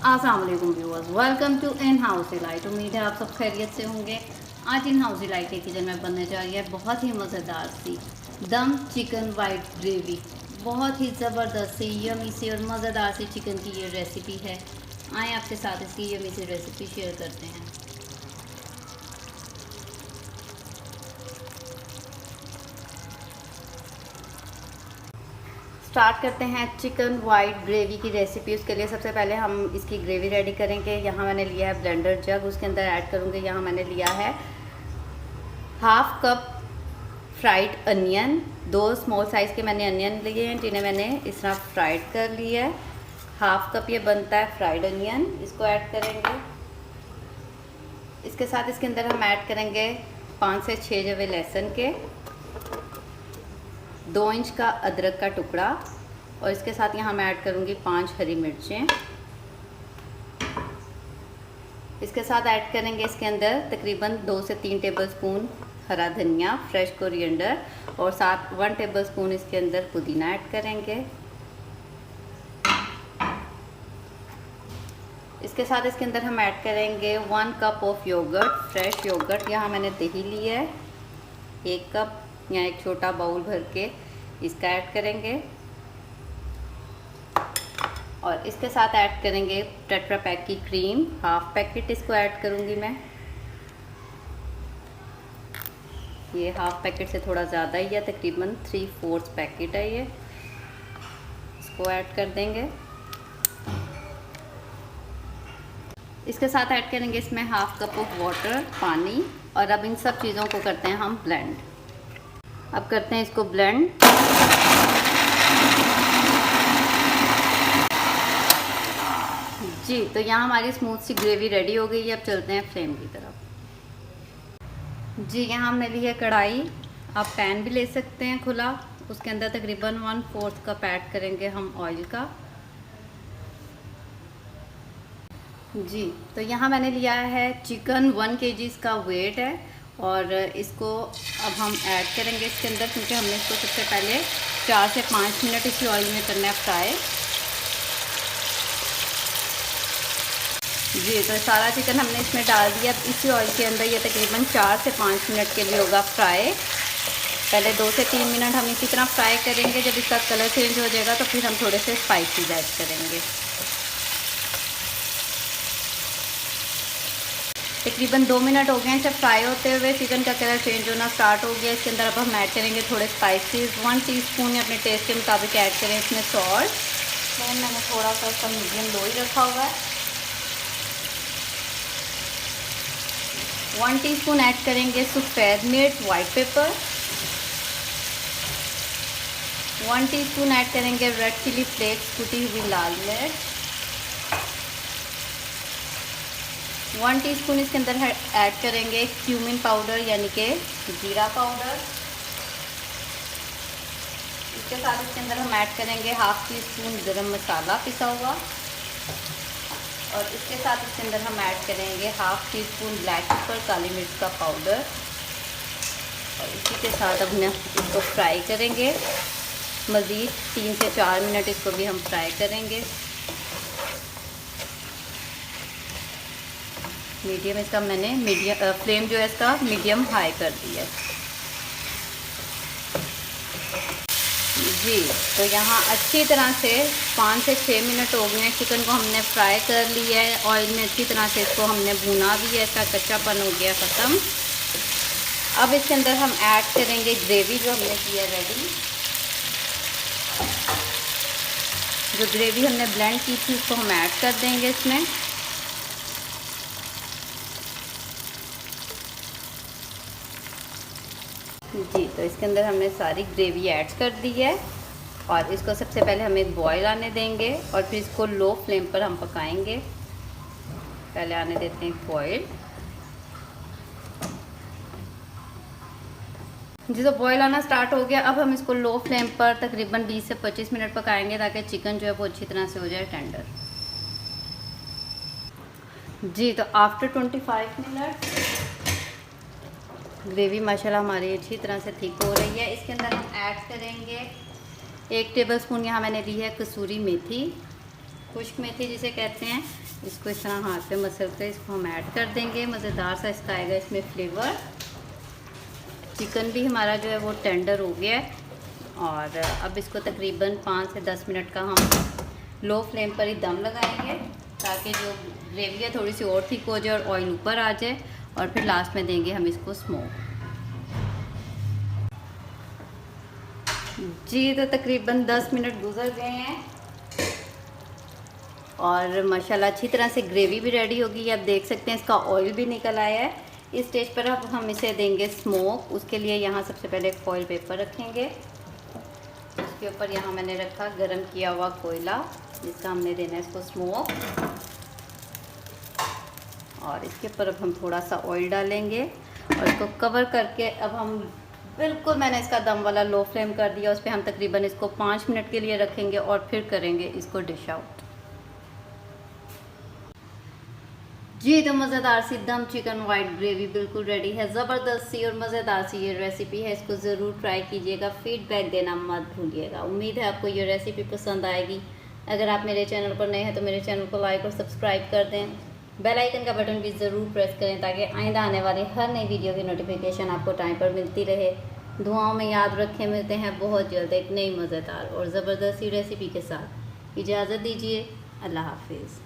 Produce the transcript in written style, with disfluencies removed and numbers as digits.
अस्सलाम वालेकुम viewers, welcome to In House Delight. उम्मीद है आप सब खैरियत से होंगे। आज इन हाउस डिलाइट के किचन में बनने जा रही है बहुत ही मज़ेदार सी दम चिकन वाइट ग्रेवी। बहुत ही ज़बरदस्त सी यमी सी और मज़ेदार सी चिकन की ये रेसिपी है। आए आपके साथ इसकी यमी सी रेसिपी शेयर करते हैं। स्टार्ट करते हैं चिकन वाइट ग्रेवी की रेसिपी। उसके लिए सबसे पहले हम इसकी ग्रेवी रेडी करेंगे। यहाँ मैंने लिया है ब्लेंडर जग, उसके अंदर ऐड करूँगी। यहाँ मैंने लिया है half cup fried onion. 2 small size के मैंने अनियन लिए हैं जिन्हें मैंने इस तरह फ्राइड कर लिया है। हाफ कप ये बनता है फ्राइड अनियन, इसको ऐड करेंगे। इसके साथ इसके अंदर हम ऐड करेंगे 5 से 6 जवे लहसुन के, 2 इंच का अदरक का टुकड़ा और इसके साथ यहाँ मैं ऐड करूँगी 5 हरी मिर्चें। इसके साथ ऐड करेंगे इसके अंदर तकरीबन 2 से 3 टेबलस्पून हरा धनिया, फ्रेश कोरिएंडर और साथ 1 टेबलस्पून इसके अंदर पुदीना ऐड करेंगे। इसके साथ इसके अंदर हम ऐड करेंगे 1 cup of yogurt, fresh yogurt. यहाँ मैंने दही ली है 1 कप या एक छोटा बाउल भर के इसका ऐड करेंगे। और इसके साथ ऐड करेंगे टेट्रा पैक की क्रीम, हाफ पैकेट इसको ऐड करूँगी मैं। ये हाफ पैकेट से थोड़ा ज़्यादा ही है, तकरीबन 3/4 पैकेट है ये। इसको ऐड कर देंगे। इसके साथ ऐड करेंगे इसमें हाफ कप ऑफ वाटर, पानी। और अब इन सब चीज़ों को करते हैं हम ब्लेंड। अब करते हैं इसको ब्लेंड। जी, तो यहाँ हमारी स्मूथ सी ग्रेवी रेडी हो गई है। अब चलते हैं फ्लेम की तरफ। जी, यहाँ हमने ली है कढ़ाई। आप पैन भी ले सकते हैं खुला। उसके अंदर तकरीबन 1/4 कप ऐड करेंगे हम ऑयल का। जी, तो यहाँ मैंने लिया है चिकन 1 kg इसका वेट है और इसको अब हम ऐड करेंगे इसके अंदर, क्योंकि हमने इसको सबसे पहले 4 से 5 मिनट इसी ऑयल में करना है फ्राई। जी, तो सारा चिकन हमने इसमें डाल दिया। अब इसी ऑयल के अंदर ये तकरीबन 4 से 5 मिनट के लिए होगा फ्राई। पहले 2 से 3 मिनट हम इसी तरह फ्राई करेंगे। जब इसका कलर चेंज हो जाएगा तो फिर हम थोड़े से स्पाइसेस ऐड करेंगे। तकरीबन 2 मिनट हो गए हैं इसे फ्राई होते हुए। चिकन का कलर चेंज होना स्टार्ट हो गया। इसके अंदर अब हम ऐड करेंगे थोड़े स्पाइसेस। 1 टीस्पून अपने टेस्ट के मुताबिक ऐड करें इसमें सॉल्ट। फ्लेम मैंने थोड़ा सा इसका मीडियम लो ही रखा हुआ है। 1 टीस्पून ऐड करेंगे सफ़ेद मिर्च, वाइट पेपर। 1 टीस्पून ऐड करेंगे रेड चिली फ्लेक्स, कुटी हुई लाल मिर्च। 1 टीस्पून इसके अंदर ऐड करेंगे क्यूमिन पाउडर यानी कि जीरा पाउडर। इसके साथ इसके अंदर हम ऐड करेंगे हाफ टीस्पून गरम मसाला पिसा हुआ। और इसके साथ इसके अंदर हम ऐड करेंगे हाफ टीस्पून ब्लैक पेपर, काली मिर्च का पाउडर। और इसी के साथ अब इसको फ्राई करेंगे मज़ीद 3 से 4 मिनट इसको भी हम फ्राई करेंगे। मीडियम इसका मैंने फ्लेम जो है इसका मीडियम हाई कर दिया है। जी, तो यहाँ अच्छी तरह से 5 से 6 मिनट हो गए हैं। चिकन को हमने फ्राई कर लिया है ऑयल में, अच्छी तरह से इसको हमने भुना भी है। इसका कच्चापन हो गया ख़त्म। अब इसके अंदर हम ऐड करेंगे ग्रेवी जो हमने की है रेडी। जो ग्रेवी हमने ब्लेंड की थी उसको हम ऐड कर देंगे इसमें। जी, तो इसके अंदर हमने सारी ग्रेवी ऐड कर दी है और इसको सबसे पहले हम एक बॉयल आने देंगे और फिर इसको लो फ्लेम पर हम पकाएंगे। पहले आने देते हैं बॉयल। जी, तो बॉयल आना स्टार्ट हो गया। अब हम इसको लो फ्लेम पर तकरीबन 20 से 25 मिनट पकाएंगे ताकि चिकन जो है वो अच्छी तरह से हो जाए टेंडर। जी, तो आफ्टर 25 मिनट ग्रेवी माशाल्लाह हमारी अच्छी तरह से थिक हो रही है। इसके अंदर हम ऐड करेंगे 1 टेबलस्पून यहाँ मैंने ली है कसूरी मेथी। खुश्क मेथी जिसे कहते हैं, इसको इस तरह हाथ पे मसलते इसको हम ऐड कर देंगे। मज़ेदार सा इसका आएगा इसमें फ्लेवर। चिकन भी हमारा जो है वो टेंडर हो गया है और अब इसको तकरीबन 5 से 10 मिनट का हम लो फ्लेम पर ही दम लगाएंगे ताकि जो ग्रेवी है थोड़ी सी और थिक हो जाए और ऑयल ऊपर आ जाए, और फिर लास्ट में देंगे हम इसको स्मोक। जी तो तकरीबन 10 मिनट गुजर गए हैं और माशाल्लाह अच्छी तरह से ग्रेवी भी रेडी होगी। आप देख सकते हैं इसका ऑयल भी निकल आया है। इस स्टेज पर अब हम इसे देंगे स्मोक। उसके लिए यहाँ सबसे पहले एक फॉइल पेपर रखेंगे, उसके ऊपर यहाँ मैंने रखा गरम किया हुआ कोयला जिसका हमने देना है इसको स्मोक, और इसके ऊपर अब हम थोड़ा सा ऑयल डालेंगे और इसको कवर करके अब हम बिल्कुल, मैंने इसका दम वाला लो फ्लेम कर दिया, उस पर हम तकरीबन इसको 5 मिनट के लिए रखेंगे और फिर करेंगे इसको डिश आउट। जी तो मज़ेदार सी दम चिकन वाइट ग्रेवी बिल्कुल रेडी है। ज़बरदस्त सी और मज़ेदार सी ये रेसिपी है, इसको ज़रूर ट्राई कीजिएगा, फीडबैक देना मत भूलिएगा। उम्मीद है आपको ये रेसिपी पसंद आएगी। अगर आप मेरे चैनल पर नए हैं तो मेरे चैनल को लाइक और सब्सक्राइब कर दें। बेल आइकन का बटन भी ज़रूर प्रेस करें ताकि आइंदा आने वाली हर नई वीडियो की नोटिफिकेशन आपको टाइम पर मिलती रहे। दुआओं में याद रखें, मिलते हैं बहुत जल्द एक नई मज़ेदार और ज़बरदस्त सी रेसिपी के साथ। इजाज़त दीजिए, अल्लाह हाफिज़।